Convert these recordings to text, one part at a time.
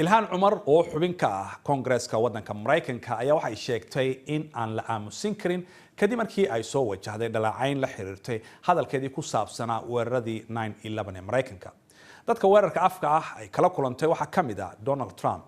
ilhaan cumar oo xubin ka ah Koongareeska waddanka Mareykanka ayaa waxay sheegtay in aan la aamusin karin kadib markii ay soo wajahday dhaleecayn la xiriirtay hadalkeedii ku saabsanaa weeraradii 9/11 ee Mareykanka. dadka weerarka afka ah ay kala kulantay waxa kamid ah Donald Trump.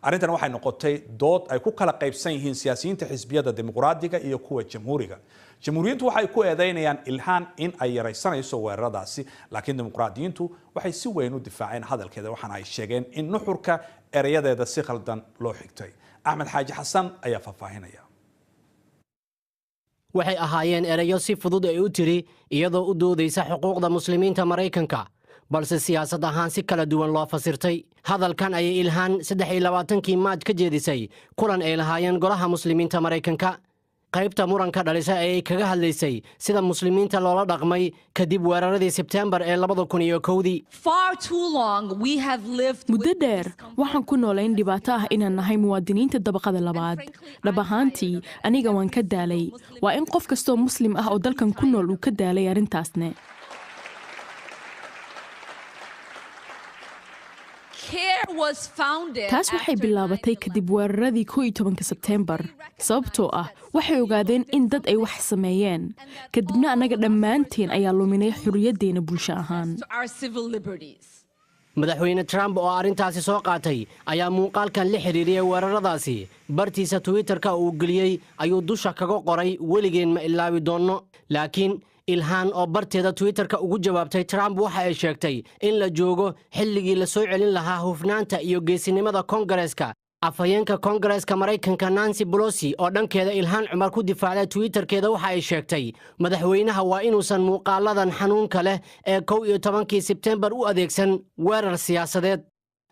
arrintan waxay noqotay dood ay ku kala qaybsan yihiin siyaasiyiinta xisbiyada dimuqraadiga iyo kuwa jamhuuriga. jamhuuriyiintu waxay ku eedeynayaan ilhaan in ay yaraysanayso weeraradaasi, laakiin dimuqraadiyiintu waxay si weyn u difaaceen hadalkeeda waxaana ay sheegeen in nuxurka erayadeeda si khaldan loo xigtay. Axmed Xaaji Xasan ayaa faahfaahinaya. waxay ahaayeen erayo si fudud ay u tiri iyadoo u doodaysa xuquuqda muslimiinta Mareykanka, balse siyaasad ahaan si kala duwan loo fasirtay. hadalkan ayay ilhaan 23 Maaj ka jeedisay kulan ay lahaayeen golaha muslimiinta Mareykanka. qaybta muranka dhalisay ayay kaga hadlaysay sida muslimiinta loola dhaqmay kadib weeraradii Sebtembar ee 2001. muddo dheer waxaan ku noolayn dhibaato ah inaan nahay muwaadiniinta dabaqada labaad. dhab ahaantii aniga waan ka daalay. waa in qof kastoo muslim ah oo dalkan ku nool uu ka daalay arrintaasne. taas waxay bilaabatay kadib weeraradii 11 Sebtembar, sababtoo ah waxay ogaadeen in dad ay wax sameeyeen, kadibna annaga dhammaanteen ayaa luminay xurriyaddeena bulsho ahaan. madaxweyne Trump oo arrintaasi soo qaatay ayaa muuqaalkan la xiriiriyay weeraradaasi bartiisa Twitter-ka uu geliyay ayuu dusha kaga qoray weligeen ma ilaawi doono. laakiin ilhaan oo barteeda Twitter-ka ugu jawaabtay Trump waxa ay sheegtay in la joogo xilligii la soo celin lahaa hufnaanta iyo geesinimada Koongareeska. afhayeenka Koongareeska Mareykanka Nancy Pelosi oo dhankeeda ilhaan cumar ku difaacday Twitter-keeda waxa ay sheegtay madaxweynaha waa inuusan muuqaaladan xanuunka leh ee 11 Sebtembar u adeegsan weerar siyaasadeed.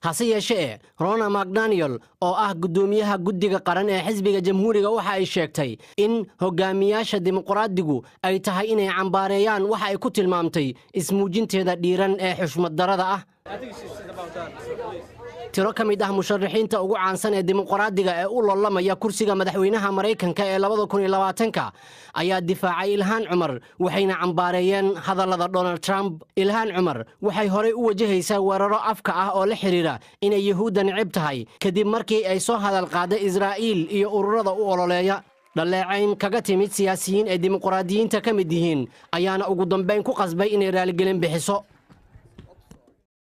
hase yeeshee Ronna McDaniel oo ah gudoomiyaha guddiga qaran ee xisbiga jamhuuriga waxa ay sheegtay in hogaamiyaasha dimuqraadigu ay tahay inay cambaareeyaan waxa ay ku tilmaamtay ismuujinteeda dhiiran ee xushmad darada ah. tiro ka mid ah musharaxiinta ugu caansan ee dimuqraadiga ee u loolamaya kursiga madaxweynaha Mareykanka ee 2020 ayaa difaacay ilhaan cumar waxayna cambaareeyeen hadallada Donald Trump. ilhaan cumar waxay horey u wajahaysaa weeraro afka ah oo la xiriira inay Yahuudda neceb tahay kadib markii ay soo hadal qaaday Israa'iil iyo ururada u ololeeya. dhaleecayn kaga timid siyaasiyiin ee dimuqraadiyiinta ka mid yihiin ayaana ugu dambeyn ku qasbay inay raaligelin bixiso.